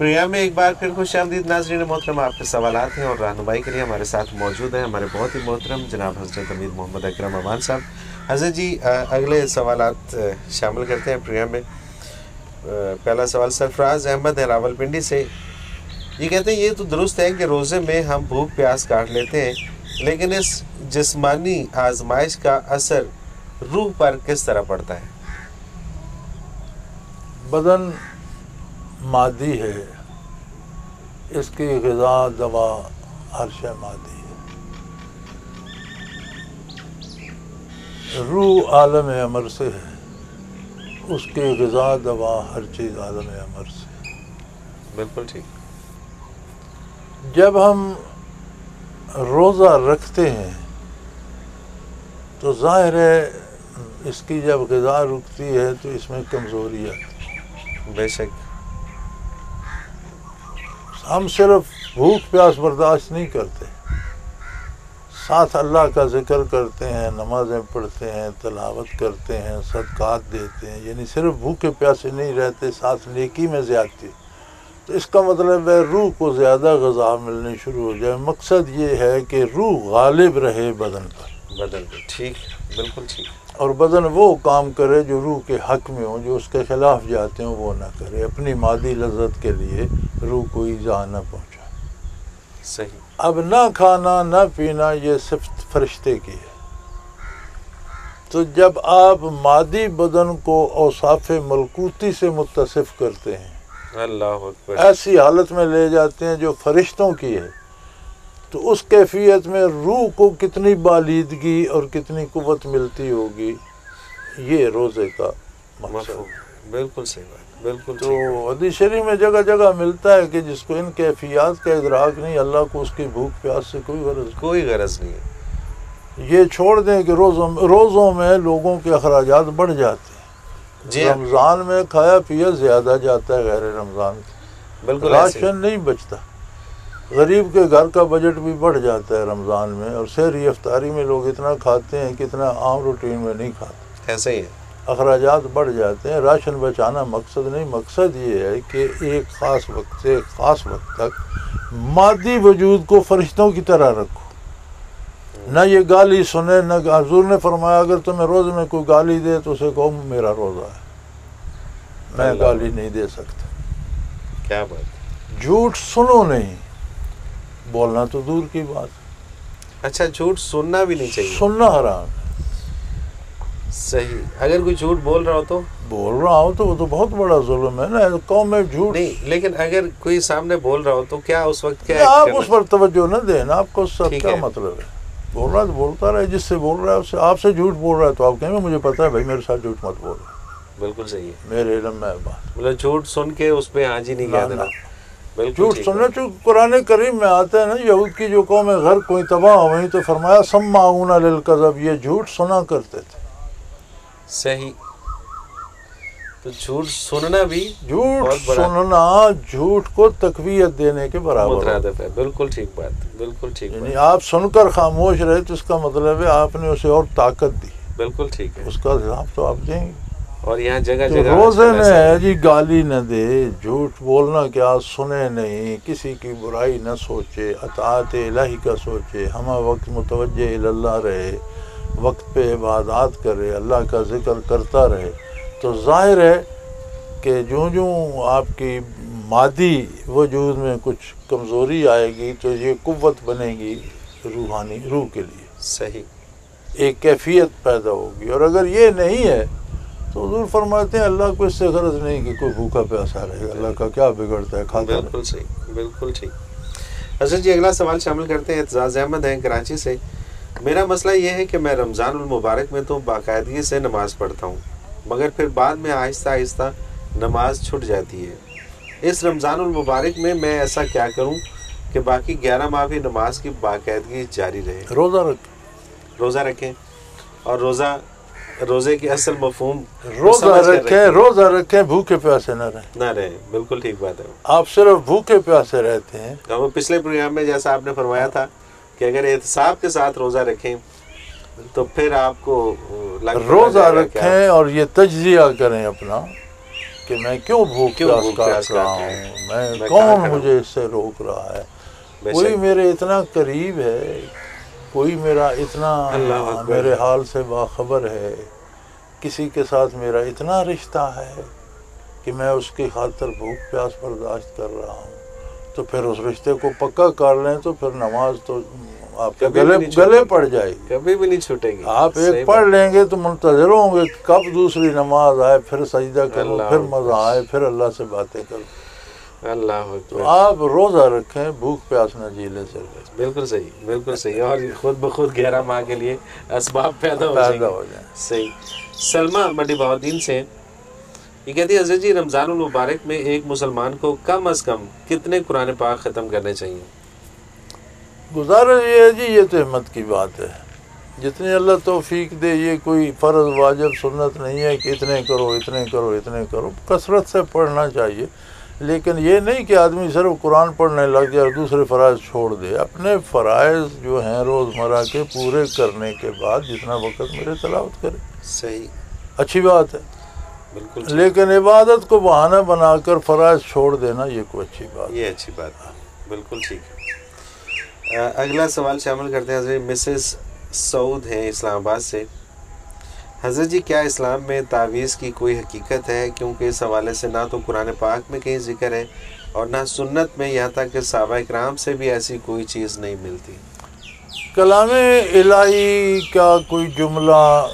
Programme میں ایک بار پھر خوش آمدید ناظرین محترم، آپ کے سوالات ہیں اور رہنمائی کے لیے ہمارے ساتھ موجود ہیں ہمارے بہت ہی محترم جناب حضرت امیر محمد اکرم امان صاحب۔ حضرت جی اگلے سوالات شامل کرتے ہیں پروگرام میں۔ پہلا سوال سرفراز احمد ہے راولپنڈی سے، یہ کہتے ہیں یہ تو درست ہے کہ روزے میں ہم بھوک پیاس کاٹ لیتے ہیں، لیکن اس جسمانی آزمائش کا اثر روح پر کس طرح پڑتا ہے؟ بدن مادی ہے، اس کی غذا دوا ہر شے مادی ہے۔ روح عالم امر سے ہے، اس کی غذا دوا ہر چیز عالم امر سے۔ بالکل ٹھیک۔ جب ہم روزہ رکھتے ہیں تو ظاہر ہے اس کی جب غذا رکتی ہے تو اس میں کمزوری آتی ہے۔ بے شک ہم صرف بھوک پیاس برداشت نہیں کرتے، ساتھ اللہ کا ذکر کرتے ہیں، نمازیں پڑھتے ہیں، تلاوت کرتے ہیں، صدقات دیتے ہیں، یعنی صرف بھوکے پیاسے نہیں رہتے، ساتھ نیکی میں زیادتی۔ تو اس کا مطلب ہے روح کو زیادہ غذا ملنی شروع ہو جائے۔ مقصد یہ ہے کہ روح غالب رہے بدن پر، بدن پہ۔ ٹھیک، بالکل ٹھیک۔ اور بدن وہ کام کرے جو روح کے حق میں ہوں، جو اس کے خلاف جاتے ہیں وہ نہ کرے، اپنی مادی لذت کے لیے روح کو ایذا نہ پہنچائے۔ صحیح۔ اب نہ کھانا نہ پینا یہ صفت فرشتے کی ہے۔ تو جب آپ مادی بدن کو اوصاف ملکوتی سے متصف کرتے ہیں، اللہ اکبر، ایسی حالت میں لے جاتے ہیں جو فرشتوں کی ہے، تو اس کیفیت میں روح کو کتنی بالیدگی اور کتنی قوت ملتی ہوگی، یہ روزے کا مقصد ہے۔ بالکل صحیح بات، بالکل تو ٹھیک۔ حدیث شریف میں جگہ جگہ ملتا ہے کہ جس کو ان کیفیات کا ادراک نہیں، اللہ کو اس کی بھوک پیاس سے کوئی غرض نہیں۔ کوئی غرض نہیں ہے۔ یہ چھوڑ دیں کہ روزوں میں لوگوں کے اخراجات بڑھ جاتے ہیں۔ جی رمضان میں کھایا پیا زیادہ جاتا ہے غیر رمضان کے، بالکل ایسے ہی۔ راشن نہیں بچتا۔ غریب کے گھر کا بجٹ بھی بڑھ جاتا ہے رمضان میں، اور سحری افطاری میں لوگ اتنا کھاتے ہیں کہ اتنا عام روٹین میں نہیں کھاتے، ایسا ہی ہے۔ اخراجات بڑھ جاتے ہیں۔ راشن بچانا مقصد نہیں، مقصد یہ ہے کہ ایک خاص وقت سے ایک خاص وقت تک مادی وجود کو فرشتوں کی طرح رکھو، نہ یہ گالی سنے، نہ حضور نے فرمایا اگر تمہیں روزے میں کوئی گالی دے تو اسے کہو میرا روزہ ہے، میں گالی نہیں دے سکتا۔ کیا بات۔ جھوٹ سنو نہیں، بولنا تو دور کی بات، اچھا، جھوٹ سننا بھی نہیں چاہیے؟ سننا حرام ہے۔ صحیح۔ اگر کوئی جھوٹ بول رہا ہو تو؟ بول رہا ہوں تو وہ تو بہت بڑا ظلم ہے نا، قوم میں جھوٹ نہیں، لیکن اگر کوئی سامنے بول رہا ہو تو کیا اس وقت کیا آپ اس پر توجہ نہ دیں نا، آپ کو اس سے کیا مطلب ہے؟ بول رہا ہے تو بولتا رہے، جس سے بول رہا ہے اس سے، آپ سے جھوٹ بول رہا ہے تو آپ کہیں گے مجھے پتہ ہے بھائی میرے ساتھ جھوٹ مت بول رہا۔ بالکل صحیح ہے، میرے علم میں بات، مطلب جھوٹ سن کے اس پہ ہاں جی نہیں کہہ دینا۔ بالکل جھوٹ ٹھیک سننا۔ چونکہ قرآن کریم میں آتا ہے نا، یہود کی جو قوم غر کوئی تباہ ہوئی تو فرمایا سماعون للکذب، یہ جھوٹ سنا کرتے تھے۔ صحیح۔ تو جھوٹ سننا بھی جھوٹ بہت بڑا سننا جھوٹ کو تقویت دینے کے برابر ہے۔ مترادف ہے۔ بالکل ٹھیک بات، بالکل ٹھیک یعنی بات، آپ سن کر خاموش رہے تو اس کا مطلب ہے آپ نے اسے اور طاقت دی، بالکل ٹھیک ہے۔ اس کا حساب تو آپ دیں گے۔ اور یہاں جگہ تو جگہ روزے میں ہے جی گالی نہ دے، جھوٹ بولنا کیا، سنے نہیں، کسی کی برائی نہ سوچے، اطاعت الہی کا سوچے، ہمہ وقت متوجہ اللہ رہے، وقت پہ عبادات کرے، اللہ کا ذکر کرتا رہے، تو ظاہر ہے کہ جوں آپ کی مادی وجود میں کچھ کمزوری آئے گی تو یہ قوت بنے گی روحانی، روح کے لیے صحیح، ایک کیفیت پیدا ہوگی۔ اور اگر یہ نہیں ہے تو حضور فرماتے ہیں اللہ کو اس سے غرض نہیں کہ کوئی بھوکا پیاسا رہے گا، اللہ کا کیا بگڑتا ہے، کھاتا رہے۔ بالکل صحیح، بالکل ٹھیک۔ حضرت جی اگلا سوال شامل کرتے ہیں، اعتزاز احمد ہیں کراچی سے۔ میرا مسئلہ یہ ہے کہ میں رمضان المبارک میں تو باقاعدگی سے نماز پڑھتا ہوں، مگر پھر بعد میں آہستہ آہستہ نماز چھٹ جاتی ہے۔ اس رمضان المبارک میں میں ایسا کیا کروں کہ باقی 11 ماہ بھی نماز کی باقاعدگی جاری رہے؟ روزہ رکھیں، اور روزے کی اصل مفہوم روزہ رکھیں، بھوکے پیاسے نہ رہیں۔ بالکل ٹھیک بات ہے۔ آپ صرف بھوکے پیاسے رہتے ہیں۔ وہ پچھلے پروگرام میں جیسا آپ نے فرمایا تھا کہ اگر احتساب کے ساتھ روزہ رکھیں تو پھر آپ کو روزہ رکھیں اور یہ تجزیہ کریں اپنا کہ میں کیوں بھوک پیاس کاٹ رہا ہوں، میں کون مجھے اس سے روک رہا ہے، کوئی میرے اتنا قریب ہے، کوئی میرا اتنا میرے حال سے باخبر ہے، کسی کے ساتھ میرا اتنا رشتہ ہے کہ میں اس کی خاطر بھوک پیاس برداشت کر رہا ہوں۔ تو پھر اس رشتے کو پکا کر لیں تو پھر نماز تو آپ کے گلے پڑ جائے گی، کبھی بھی نہیں چھوٹے گی۔ آپ ایک پڑھ لیں گے تو منتظر ہوں گے کب دوسری نماز آئے، پھر سجدہ کرو، پھر مزہ آئے، پھر اللہ سے باتیں کرو۔ اللہ تو آپ روزہ رکھیں، بھوک پیاس نہ جیلے سے۔ بالکل صحیح، بالکل صحیح، اور خود بخود 11 ماہ کے لیے اسباب پیدا ہو جائیں۔ صحیح۔ سلمہ مڈی بہاؤالدین سے یہ کہتی ہے حضرت جی رمضان المبارک میں ایک مسلمان کو کم از کم کتنے قرآن پاک ختم کرنے چاہیے؟ گزارش یہ ہے جی، یہ تو ہمت کی بات ہے، جتنی اللہ توفیق دے، یہ کوئی فرض واجب سنت نہیں ہے کہ اتنے کرو اتنے کرو اتنے کرو، کثرت سے پڑھنا چاہیے، لیکن یہ نہیں کہ آدمی صرف قرآن پڑھنے لگ جائے اور دوسرے فرائض چھوڑ دے۔ اپنے فرائض جو ہیں روزمرہ کے پورے کرنے کے بعد جتنا وقت میرے تلاوت کرے، صحیح، اچھی بات ہے، بالکل، لیکن عبادت کو بہانہ بنا کر فرائض چھوڑ دینا یہ کوئی اچھی بات ہے، یہ اچھی بات ہے، بالکل ٹھیک ہے۔ اگلا سوال شامل کرتے ہیں حضرت مسز سعود ہیں اسلام آباد سے۔ حضرت جی کیا اسلام میں تعویذ کی کوئی حقیقت ہے؟ کیونکہ اس حوالے سے نہ تو قرآن پاک میں کہیں ذکر ہے اور نہ سنت میں، یہاں تک کہ صحابہ اکرام سے بھی ایسی کوئی چیز نہیں ملتی۔ کلام الہی کا کوئی جملہ،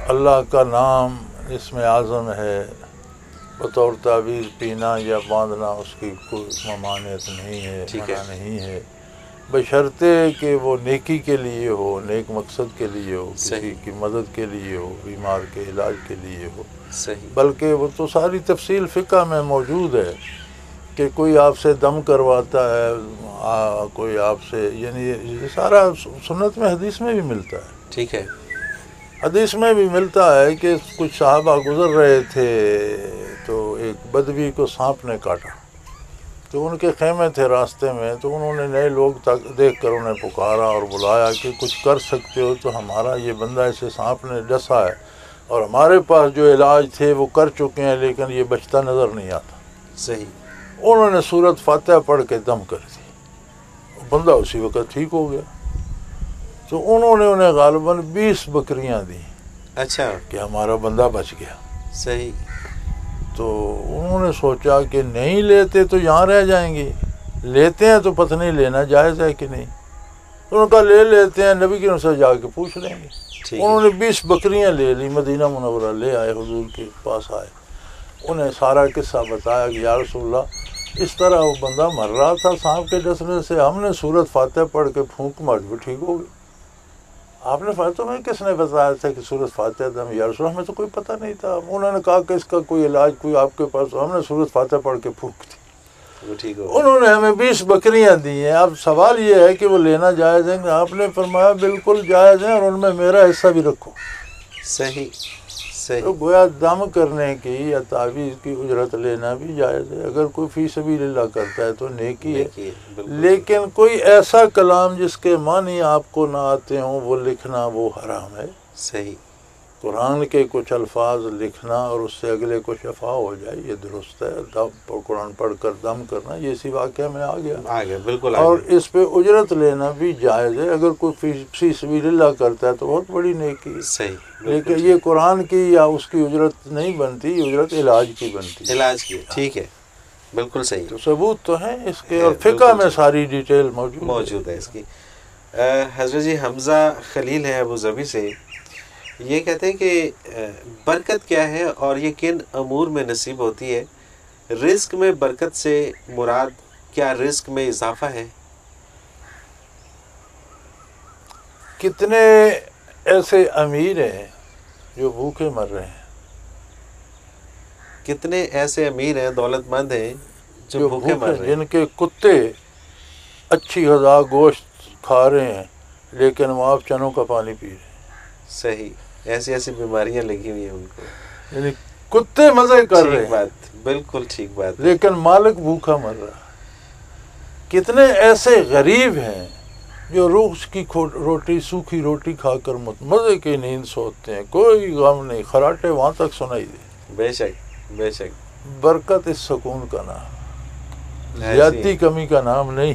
اللہ کا نام اس میں اعظم ہے، بطور تعویذ پینا یا باندھنا اس کی کوئی ممانعت نہیں ہے، منع نہیں ہے، بشرطے کہ وہ نیکی کے لیے ہو، نیک مقصد کے لیے ہو، کسی کی مدد کے لیے ہو، بیمار کے علاج کے لیے ہو۔ صحیح، بلکہ وہ تو ساری تفصیل فقہ میں موجود ہے کہ کوئی آپ سے دم کرواتا ہے، کوئی آپ سے، یعنی یہ سارا سنت میں حدیث میں بھی ملتا ہے۔ ٹھیک ہے، حدیث میں بھی ملتا ہے کہ کچھ صحابہ گزر رہے تھے تو ایک بدوی کو سانپ نے کاٹا، تو ان کے خیمے تھے راستے میں، تو انہوں نے نئے لوگ دیکھ کر انہیں پکارا اور بلایا کہ کچھ کر سکتے ہو تو ہمارا یہ بندہ اسے سانپ نے ڈسا ہے اور ہمارے پاس جو علاج تھے وہ کر چکے ہیں لیکن یہ بچتا نظر نہیں آتا۔ صحیح، انہوں نے سورت فاتحہ پڑھ کے دم کر دی، بندہ اسی وقت ٹھیک ہو گیا۔ تو انہوں نے انہیں غالباً 20 بکریاں دیں، اچھا، کہ ہمارا بندہ بچ گیا۔ صحیح، تو انہوں نے سوچا کہ نہیں لیتے تو یہاں رہ جائیں گے، لیتے ہیں تو پتہ نہیں لینا جائز ہے کہ نہیں، تو انہوں نے کہا لے لیتے ہیں، نبی کے سے جا کے پوچھ لیں گے۔ انہوں نے 20 بکریاں لے لی، مدینہ منورہ لے آئے، حضور کے پاس آئے، انہیں سارا قصہ بتایا کہ یا رسول اللہ اس طرح وہ بندہ مر رہا تھا سانپ کے ڈسنے سے، ہم نے سورت فاتحہ پڑھ کے پھونک مار بھی ٹھیک ہو گئی۔ آپ نے فرمایا تمہیں کس نے بتایا تھا کہ سورت فاتحہ تھا؟ یا رسول اللہ ہمیں تو کوئی پتہ نہیں تھا۔ انہوں نے کہا کہ اس کا کوئی علاج کوئی آپ کے پاس، ہم نے سورت فاتحہ پڑھ کے پھونک دی، انہوں نے ہمیں 20 بکریاں دی ہیں۔ اب سوال یہ ہے کہ وہ لینا جائز ہے؟ آپ نے فرمایا بالکل جائز ہے اور ان میں میرا حصہ بھی رکھو۔ صحیح، صحیح، تو گویا دم کرنے کی یا تعویذ کی اجرت لینا بھی جائز ہے، اگر کوئی فی سبیل اللہ کرتا ہے تو نیکی ہے، لیکن کوئی ایسا کلام جس کے معنی آپ کو نہ آتے ہوں وہ لکھنا وہ حرام ہے۔ صحیح، قرآن کے کچھ الفاظ لکھنا اور اس سے اگلے کو شفا ہو جائے یہ درست ہے، قرآن پڑھ کر دم کرنا یہ اسی واقعہ میں آ گیا، بالکل، اور اس پہ اجرت لینا بھی جائز ہے، اگر کوئی فی سبیل اللہ کرتا ہے تو بہت بڑی نیکی ہے۔ صحیح، لیکن یہ قرآن کی یا اس کی اجرت نہیں بنتی، یہ اجرت علاج کی بنتی، علاج کی، ٹھیک ہے، بالکل صحیح، تو ثبوت تو ہیں اس کے، اور فقہ میں ساری ڈیٹیل موجود ہے اس کی۔ حضرت جی حمزہ خلیل ہیں ابو ظبی سے، یہ کہتے ہیں کہ برکت کیا ہے اور یہ کن امور میں نصیب ہوتی ہے؟ رزق میں برکت سے مراد کیا رزق میں اضافہ ہے؟ کتنے ایسے امیر ہیں جو بھوکے مر رہے ہیں، کتنے ایسے امیر ہیں، دولت مند ہیں جو بھوکے مر رہے ہیں، جن کے کتے اچھی غذا گوشت کھا رہے ہیں لیکن وہ آپ چنوں کا پانی پی رہے ہیں۔ صحیح، ایسی ایسی بیماریاں لگی ہوئی ہیں ان کو، یعنی کتے مزے کر رہے ہیں، بات بالکل ٹھیک بات، لیکن مالک بھوکا مر رہا ہے۔ کتنے ایسے غریب ہیں جو روز کی روٹی، سوکھی روٹی کھا کر مزے کی نیند سوتے ہیں، کوئی غم نہیں، خراٹے وہاں تک سنائی دے، بے شک بے شک برکت اس سکون کا نام، زیادتی کمی کا نام نہیں۔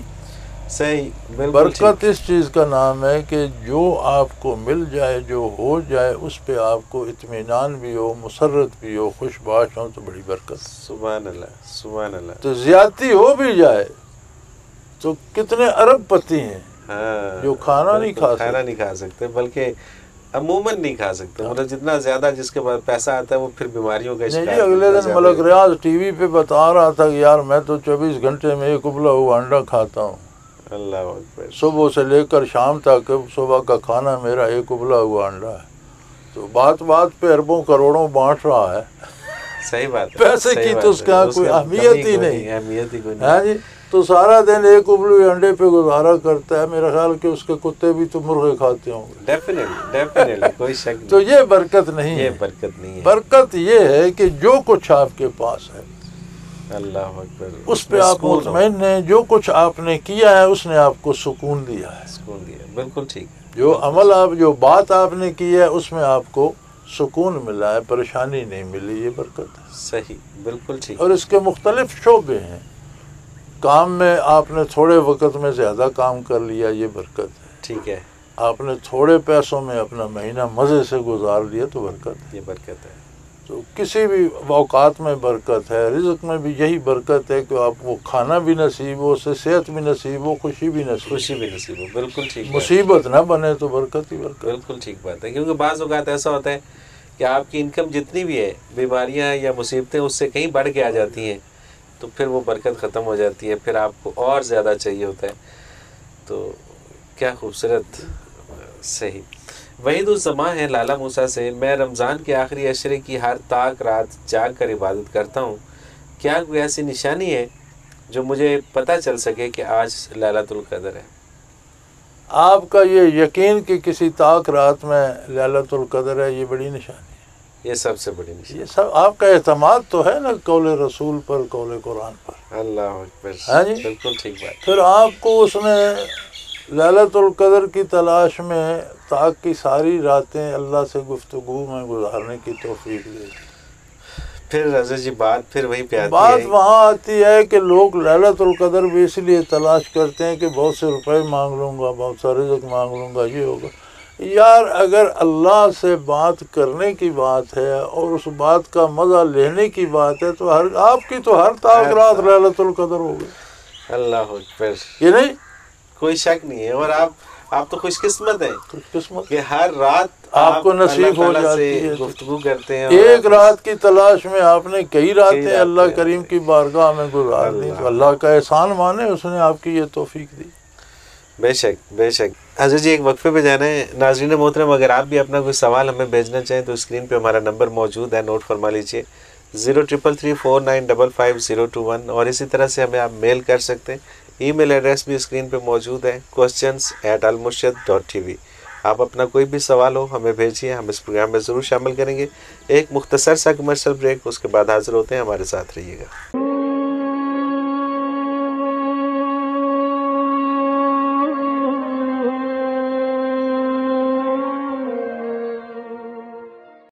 صحیح، بالکل برکت اس چیز کا نام ہے کہ جو آپ کو مل جائے، جو ہو جائے، اس پہ آپ کو اطمینان بھی ہو، مسرت بھی ہو، خوش باش ہو، تو بڑی برکت۔ سبحان اللہ، سبحان اللہ۔ تو زیادتی ہو بھی جائے تو کتنے ارب پتی ہیں جو کھانا نہیں کھا سکتے، بلکہ عموماً نہیں کھا سکتے، مطلب جتنا زیادہ جس کے پاس پیسہ آتا ہے وہ پھر بیماریوں کا نہیں جی، اگلے دن ملک ریاض ٹی وی پہ بتا رہا تھا کہ یار میں تو 24 گھنٹے میں ایک ابلا ہوا انڈا کھاتا ہوں، اللہ اکبر، صبح سے لے کر شام تک صبح کا کھانا میرا ایک ابلا ہوا انڈا ہے۔ تو بات بات پہ اربوں کروڑوں بانٹ رہا ہے، صحیح بات، پیسے کی تو اس کا کوئی اہمیت ہی نہیں، اہمیت ہی کوئی نہیں۔ ہاں جی، تو سارا دن ایک ابلے انڈے پہ گزارا کرتا ہے، میرا خیال کہ اس کے کتے بھی تو مرغے کھاتے ہوں گے، ڈیفینیٹلی کوئی شک نہیں۔ تو یہ برکت نہیں ہے، یہ برکت نہیں ہے۔ برکت یہ ہے کہ جو کچھ آپ کے پاس ہے اللہ اکبر، اس پہ آپ مطمئن ہیں، جو کچھ آپ نے کیا ہے اس نے آپ کو سکون دیا ہے، سکون دیا، بالکل ٹھیک ہے۔ جو عمل آپ، جو بات آپ نے کی ہے اس میں آپ کو سکون ملا ہے، پریشانی نہیں ملی، یہ برکت ہے۔ صحیح، بالکل ٹھیک۔ اور اس کے مختلف شعبے ہیں، کام میں آپ نے تھوڑے وقت میں زیادہ کام کر لیا، یہ برکت ہے۔ ٹھیک ہے، آپ نے تھوڑے پیسوں میں اپنا مہینہ مزے سے گزار لیا تو برکت ہے۔ یہ برکت ہے۔ تو کسی بھی اوقات میں برکت ہے، رزق میں بھی یہی برکت ہے کہ آپ کو کھانا بھی نصیب ہو، اسے صحت بھی نصیب ہو، خوشی بھی نصیب ہو، بالکل ٹھیک۔ مصیبت نہ بنے تو برکت ہی برکت۔ بالکل ٹھیک بات ہے، کیونکہ بعض اوقات ایسا ہوتا ہے کہ آپ کی انکم جتنی بھی ہے، بیماریاں یا مصیبتیں اس سے کہیں بڑھ کے آ جاتی ہیں، تو پھر وہ برکت ختم ہو جاتی ہے، پھر آپ کو اور زیادہ چاہیے ہوتا ہے۔ تو کیا خوبصورت، صحیح۔ وحید الزماں ہے لالا موسیٰ سے، میں رمضان کے آخری عشرے کی ہر تاک رات جاگ کر عبادت کرتا ہوں، کیا کوئی ایسی نشانی ہے جو مجھے پتہ چل سکے کہ آج لیلۃ القدر ہے؟ آپ کا یہ یقین کہ کسی تاک رات میں لیلۃ القدر ہے، یہ بڑی نشانی ہے، یہ سب سے بڑی نشانی۔ یہ سب آپ کا اعتماد تو ہے نا قول رسول پر، قول قرآن پر۔ اللہ اکبر، ہاں جی، بالکل ٹھیک بات۔ پھر آپ کو اس نے لیلۃ القدر کی تلاش میں تاک کی ساری راتیں اللہ سے گفتگو میں گزارنے کی توفیق دی۔ پھر رضا جی بات پھر وہیں پہ آتی ہے، بات وہاں آتی ہے کہ لوگ لیلۃ القدر بھی اس لیے تلاش کرتے ہیں کہ بہت سے روپے مانگ لوں گا، بہت سا رزق مانگ لوں گا، یہ ہوگا۔ یار اگر اللہ سے بات کرنے کی بات ہے اور اس بات کا مزہ لینے کی بات ہے تو آپ کی تو ہر تاک رات لیلۃ القدر ہوگی۔ اللہ اکبر، یہ نہیں کوئی شک نہیں ہے۔ اور آپ تو خوش قسمت ہیں، خوش قسمت کہ ہر رات آپ کو نصیب ہو جاتی ہے، گفتگو کرتے ہیں۔ ایک رات کی تلاش میں آپ نے کئی راتیں اللہ کریم کی بارگاہ میں گزار دی، تو اللہ کا احسان مانے، اس نے آپ کی یہ توفیق دی۔ بے شک، بے شک۔ حضرت جی ایک وقفے پہ جانا ہے۔ ناظرین محترم، اگر آپ بھی اپنا کوئی سوال ہمیں بھیجنا چاہیں تو اسکرین پہ ہمارا نمبر موجود ہے، نوٹ فرما لیجئے، 033349555021، اور اسی طرح سے ہمیں آپ میل کر سکتے ہیں۔ ای میل ایڈریس بھی اسکرین پہ موجود ہے، questions@almurshid.tv۔ آپ اپنا کوئی بھی سوال ہو ہمیں بھیجیے، ہم اس پروگرام میں ضرور شامل کریں گے۔ ایک مختصر سا کمرشل بریک، اس کے بعد حاضر ہوتے ہیں، ہمارے ساتھ رہیے گا۔